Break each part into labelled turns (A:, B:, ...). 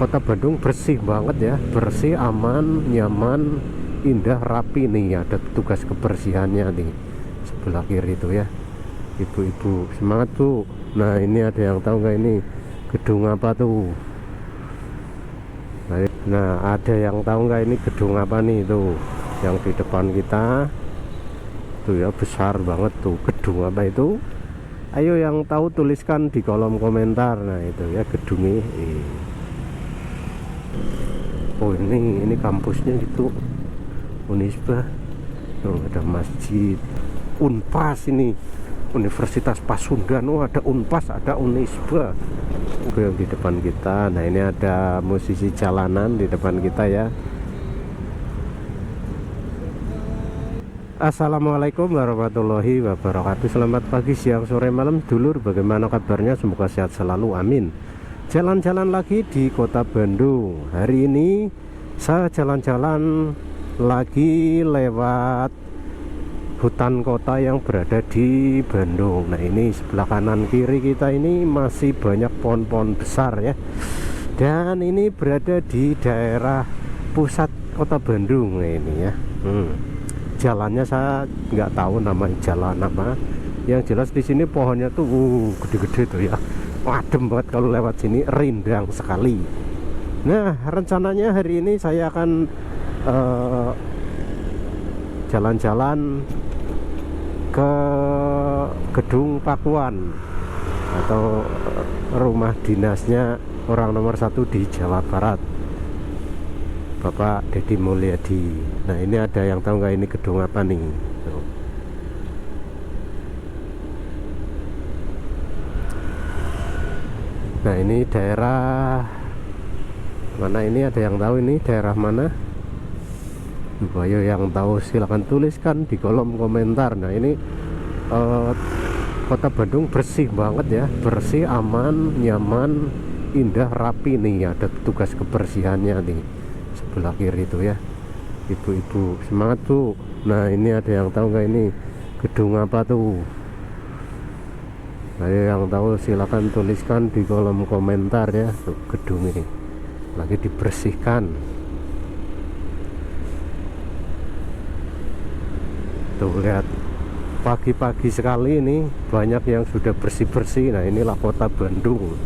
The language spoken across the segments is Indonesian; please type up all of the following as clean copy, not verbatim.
A: Kota Bandung bersih banget ya, bersih, aman, nyaman, indah, rapi nih. Ada tugas kebersihannya nih sebelah kiri itu ya, ibu-ibu semangat Bu. Nah ini ada yang tahu nggak ini gedung apa tuh? Nah ada yang tahu nggak ini gedung apa nih tuh yang di depan kita tuh ya, besar banget tuh. Gedung apa itu? Ayo yang tahu tuliskan di kolom komentar. Nah itu ya gedungnya. Oh ini kampusnya gitu, Unisba. Oh, ada masjid, Unpas ini, Universitas Pasundan. Oh ada Unpas, ada Unisba. Itu yang di depan kita. Nah ini ada musisi jalanan di depan kita ya. Assalamualaikum warahmatullahi wabarakatuh. Selamat pagi, siang, sore, malam dulur. Bagaimana kabarnya? Semoga sehat selalu, amin. Jalan-jalan lagi di kota Bandung. Hari ini saya jalan-jalan lagi lewat hutan kota yang berada di Bandung. Nah ini sebelah kanan kiri kita ini masih banyak pohon-pohon besar ya. Dan ini berada di daerah pusat kota Bandung. Nah ini ya. Jalannya saya nggak tahu nama jalan apa. Yang jelas di sini pohonnya tuh gede-gede tuh ya. Adem banget kalau lewat sini, rindang sekali. Nah rencananya hari ini saya akan jalan-jalan ke gedung Pakuan atau rumah dinasnya orang nomor 1 di Jawa Barat, Bapak Deddy Mulyadi. Nah ini ada yang tahu nggak ini gedung apa nih? Tuh. Nah ini daerah mana ini? Ada yang tahu ini daerah mana? Ayo yang tahu silahkan tuliskan di kolom komentar. Nah ini kota Bandung bersih banget ya, bersih, aman, nyaman, indah, rapi nih. Ada tugas kebersihannya nih sebelah kiri itu ya, ibu-ibu semangat Bu. Nah ini ada yang tahu nggak ini gedung apa tuh? Ayo yang tahu silahkan tuliskan di kolom komentar ya. Tuh, gedung ini lagi dibersihkan. Tuh lihat, pagi-pagi sekali ini banyak yang sudah bersih-bersih. Nah inilah kota Bandung,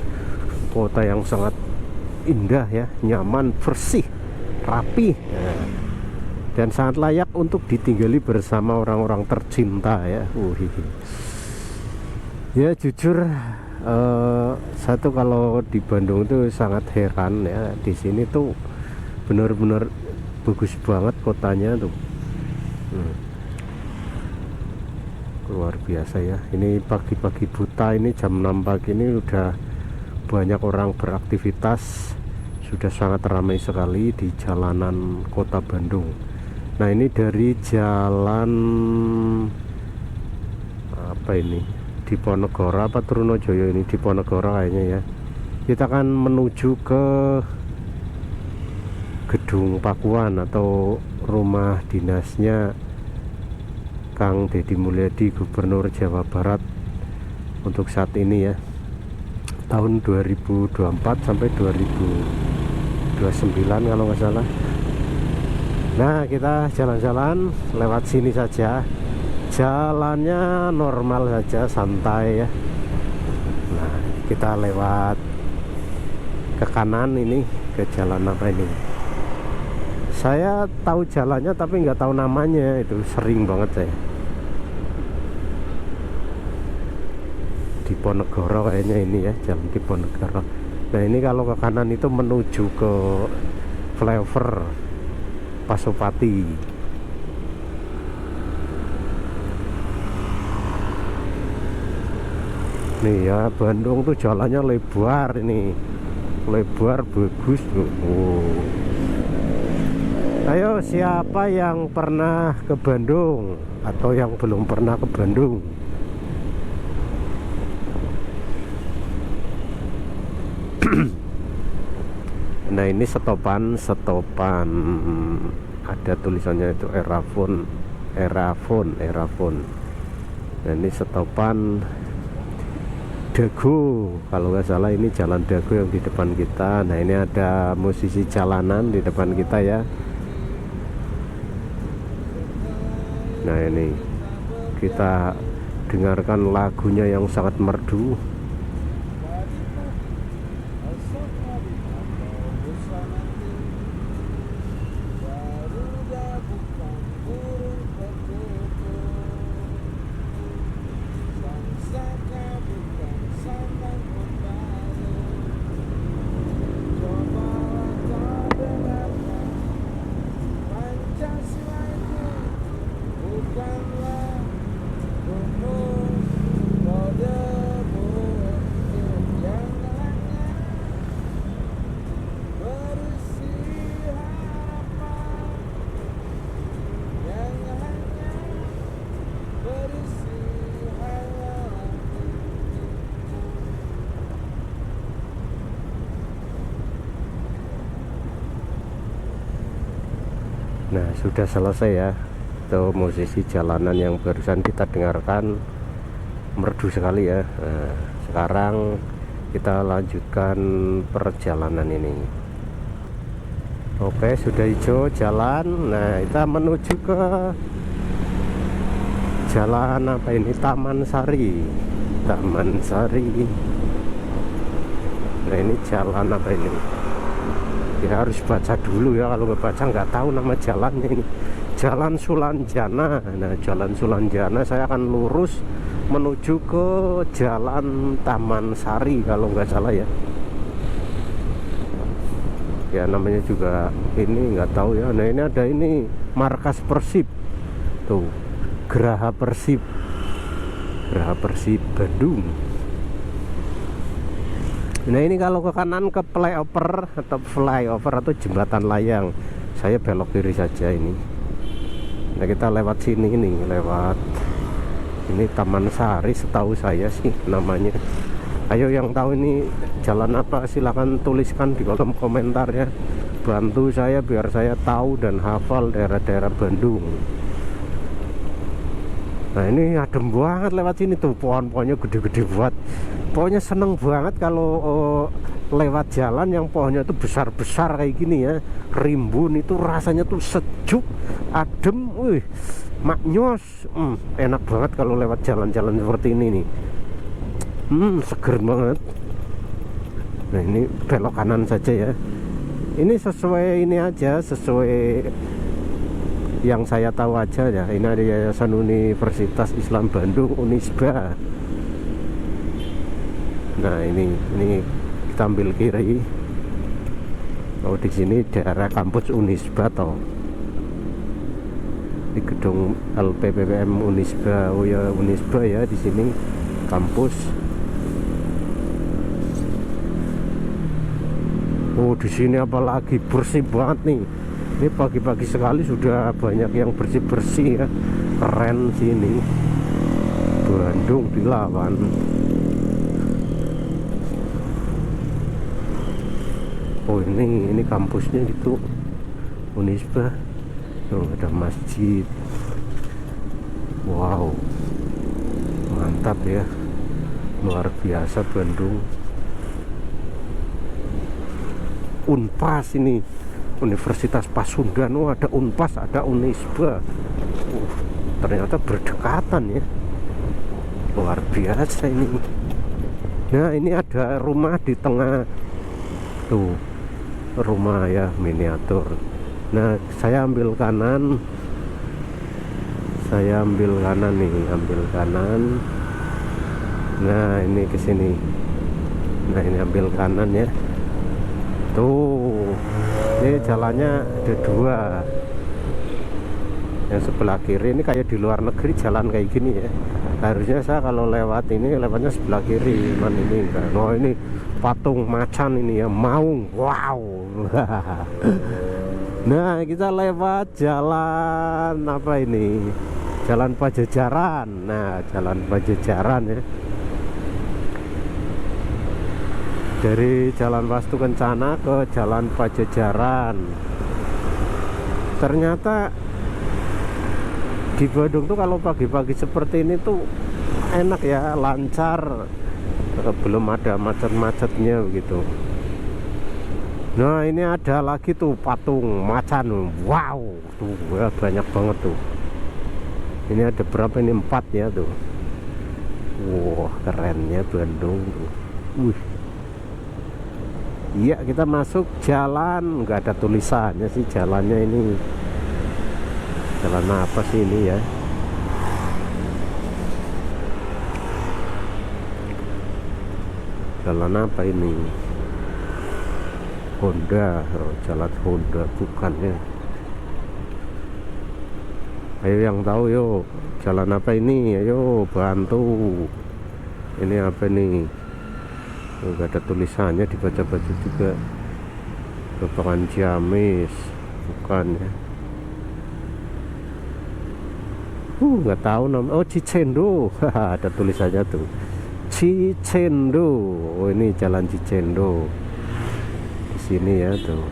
A: kota yang sangat indah ya, nyaman, bersih, rapi, dan sangat layak untuk ditinggali bersama orang-orang tercinta ya. Ya jujur satu kalau di Bandung itu sangat heran ya, di sini tuh benar-benar bagus banget kotanya tuh. Luar biasa ya. Ini pagi-pagi buta, ini jam 6 pagi ini udah banyak orang beraktivitas, sudah sangat ramai sekali di jalanan kota Bandung. Nah ini dari jalan apa ini, Diponegoro apa Trunojoyo? Ini Diponegoro kayaknya ya. Kita akan menuju ke gedung Pakuan atau rumah dinasnya Kang Deddy Mulyadi, Gubernur Jawa Barat untuk saat ini ya, tahun 2024 sampai 2029 kalau nggak salah. Nah kita jalan-jalan lewat sini saja, jalannya normal saja, santai ya. Nah kita lewat ke kanan ini, ke jalan apa ini? Saya tahu jalannya tapi nggak tahu namanya, itu sering banget saya. Diponegoro kayaknya ini ya, jalan Diponegoro. Nah ini kalau ke kanan itu menuju ke flyover Pasopati. Nih ya, Bandung tuh jalannya lebar ini, lebar bagus tuh. Ayo siapa yang pernah ke Bandung atau yang belum pernah ke Bandung? Nah ini stopan ada tulisannya itu Erafon. Nah ini stopan Dago, kalau nggak salah ini jalan Dago yang di depan kita. Nah ini ada musisi jalanan di depan kita ya. Nah ini kita dengarkan lagunya yang sangat merdu. Nah sudah selesai ya, itu musisi jalanan yang barusan kita dengarkan, merdu sekali ya. Nah, sekarang kita lanjutkan perjalanan ini. Oke, sudah hijau jalan. Nah kita menuju ke jalan apa ini, Taman Sari. Taman Sari. Nah ini jalan apa ini ya, harus baca dulu ya, kalau nggak baca nggak tahu nama jalannya. Ini Jalan Sulanjana. Nah Jalan Sulanjana saya akan lurus menuju ke Jalan Taman Sari kalau nggak salah ya. Ya namanya juga ini nggak tahu ya. Nah ini ada ini markas Persib tuh, Geraha Persib, Geraha Persib Bandung. Nah ini kalau ke kanan ke flyover atau jembatan layang, saya belok kiri saja ini. Nah kita lewat sini, ini lewat ini Taman Sari setahu saya sih namanya. Ayo yang tahu ini jalan apa silahkan tuliskan di kolom komentar ya, bantu saya biar saya tahu dan hafal daerah-daerah Bandung. Nah ini adem banget lewat sini tuh, pohon-pohonnya gede-gede buat. Pokoknya seneng banget kalau lewat jalan yang pohonnya itu besar-besar kayak gini ya, rimbun. Itu rasanya tuh sejuk, adem, wih, maknyos. Enak banget kalau lewat jalan-jalan seperti ini nih. Seger banget. Nah ini belok kanan saja ya. Ini sesuai ini aja, sesuai yang saya tahu aja ya. Ini ada Yayasan Universitas Islam Bandung, Unisba. Nah ini kita ambil kiri. Oh di sini daerah kampus Unisba toh. Di gedung LPPPM Unisba. Oh ya Unisba ya, di sini kampus. Oh di sini apalagi bersih banget nih. Ini pagi-pagi sekali sudah banyak yang bersih-bersih ya. Keren sini. Bandung dilawan. Oh ini kampusnya gitu, Unisba. Oh, ada masjid. Wow, mantap ya, luar biasa Bandung. Unpas ini, Universitas Pasundan. Oh ada Unpas, ada Unisba. Ternyata berdekatan ya, luar biasa ini. Nah ini ada rumah di tengah tuh, rumah ya miniatur. Nah saya ambil kanan, nih, ambil kanan. Nah ini ke sini. Nah ini ambil kanan ya. Tuh, ini jalannya ada dua. Yang sebelah kiri ini kayak di luar negeri jalan kayak gini ya. Harusnya saya kalau lewat ini lewatnya sebelah kiri, cuman ini enggak. Oh ini patung macan ini ya, Maung. Wow. Nah kita lewat jalan apa ini, Jalan Pajajaran. Nah Jalan Pajajaran ya, dari Jalan Wastu Kencana ke Jalan Pajajaran. Ternyata di Bandung tuh kalau pagi-pagi seperti ini tuh enak ya, lancar. belum ada macet-macetnya begitu. Nah ini ada lagi tuh patung macan. Wow tuh ya, banyak banget tuh. Ini ada berapa ini, 4 ya tuh. Wah kerennya Bandung tuh. Iya kita masuk jalan, nggak ada tulisannya sih jalannya ini. Jalan apa sih ini ya? Jalan apa ini? Honda, oh, jalan Honda bukan ya. Ayo yang tahu yuk, jalan apa ini? Ayo bantu. Ini apa nih? Enggak ada tulisannya, dibaca-baca juga. Lapangan Ciamis, bukan ya? Nggak tahu nama. Oh Cicendo, ada tulisannya tuh. Cicendo. Oh ini jalan Cicendo. Di sini ya tuh.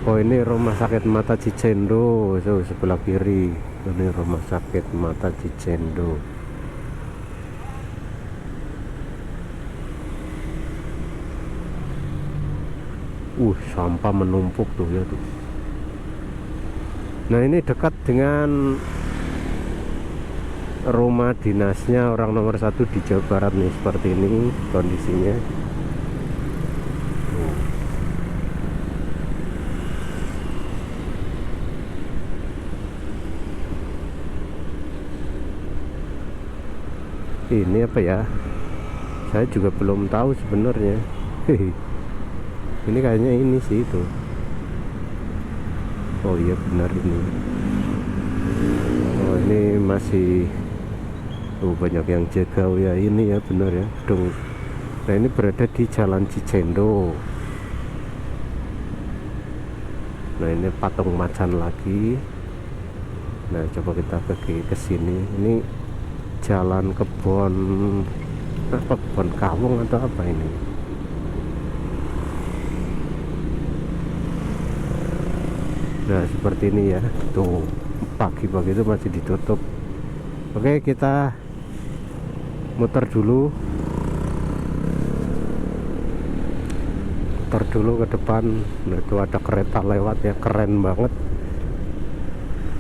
A: Oh ini rumah sakit mata Cicendo, so, sebelah kiri. Ini rumah sakit mata Cicendo. Sampah menumpuk tuh ya tuh. Nah ini dekat dengan rumah dinasnya orang nomor 1 di Jawa Barat nih, seperti ini kondisinya. Ini apa ya, saya juga belum tahu sebenarnya. Ini kayaknya ini sih itu. Oh iya benar ini. Oh ini masih banyak yang jaga. Oh ya ini ya benar ya dong. Nah ini berada di Jalan Cicendo. Nah ini patung macan lagi. Nah coba kita ke sini. Ini jalan kebon apa, kebon kawung atau apa ini? Nah seperti ini ya tuh, pagi-pagi itu masih ditutup. Oke kita muter dulu ke depan. Nah itu ada kereta lewat ya, keren banget.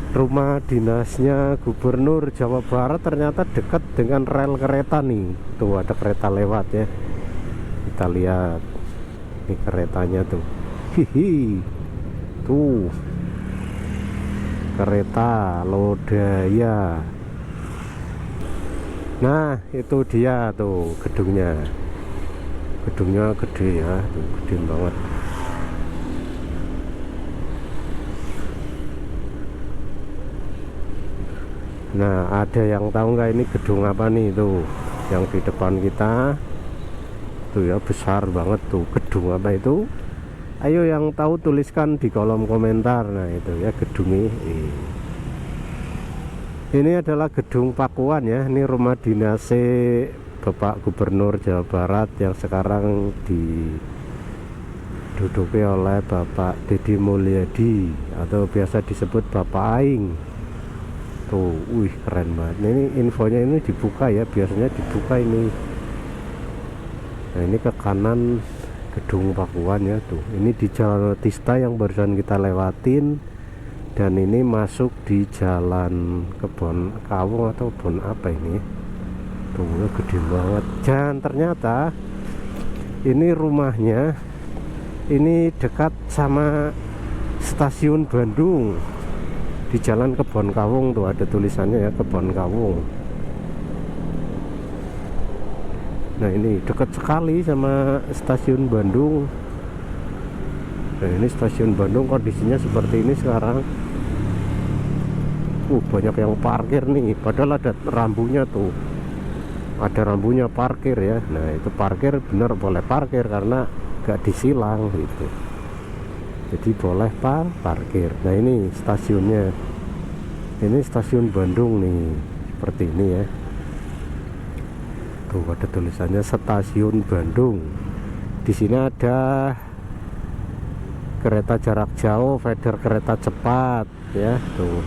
A: Rumah dinasnya Gubernur Jawa Barat ternyata dekat dengan rel kereta nih. Tuh ada kereta lewat ya, kita lihat ini keretanya tuh. Hihi tuh kereta Lodaya. Nah itu dia tuh gedungnya gede ya tuh, gede banget. Nah ada yang tahu nggak ini gedung apa nih tuh yang di depan kita tuh ya, besar banget tuh, gedung apa itu? Ayo yang tahu tuliskan di kolom komentar. Nah itu ya gedungnya. Ini adalah gedung Pakuan ya, ini rumah dinas Bapak Gubernur Jawa Barat yang sekarang diduduki oleh Bapak Deddy Mulyadi atau biasa disebut Bapak Aing. Tuh, keren banget. Ini infonya ini dibuka ya, biasanya dibuka ini. Nah ini ke kanan gedung Pakuan ya tuh. Ini di Jalan Otista yang barusan kita lewatin, dan ini masuk di jalan kebon kawung atau kebon apa ini. Tuh gede banget. Dan ternyata ini rumahnya ini dekat sama stasiun Bandung. Di jalan Kebon Kawung tuh ada tulisannya ya, Kebon Kawung. Nah ini dekat sekali sama stasiun Bandung. Nah ini stasiun Bandung kondisinya seperti ini sekarang. Banyak yang parkir nih, padahal ada rambunya tuh, ada rambunya parkir ya. Nah itu parkir bener, boleh parkir karena gak disilang gitu, jadi boleh parkir. Nah ini stasiunnya, ini stasiun Bandung nih, seperti ini ya. Tuh ada tulisannya stasiun Bandung. Di sini ada kereta jarak jauh, feeder kereta cepat ya tuh,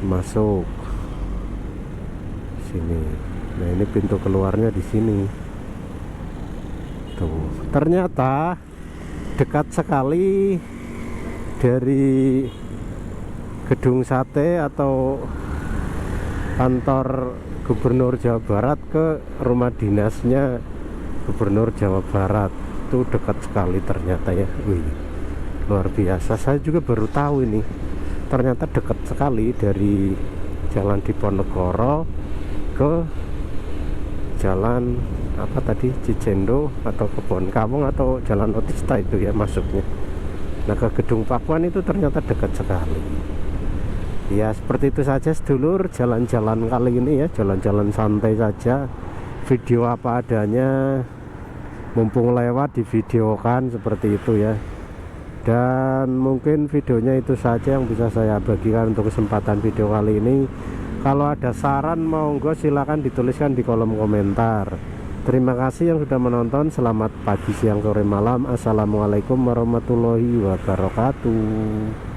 A: masuk sini. Nah, ini pintu keluarnya di sini. Tuh, ternyata dekat sekali dari gedung sate atau kantor Gubernur Jawa Barat ke rumah dinasnya Gubernur Jawa Barat. Itu dekat sekali ternyata ya. Wih, luar biasa. Saya juga baru tahu ini. Ternyata dekat sekali dari Jalan Diponegoro ke jalan apa tadi, Cicendo atau Kebon Kawung atau Jalan Otista itu ya masuknya. Nah, ke gedung Pakuan itu ternyata dekat sekali. Ya seperti itu saja sedulur jalan-jalan kali ini ya, jalan-jalan santai saja, video apa adanya, mumpung lewat divideokan seperti itu ya. Dan mungkin videonya itu saja yang bisa saya bagikan untuk kesempatan video kali ini. Kalau ada saran monggo silahkan dituliskan di kolom komentar. Terima kasih yang sudah menonton. Selamat pagi, siang, sore, malam. Assalamualaikum warahmatullahi wabarakatuh.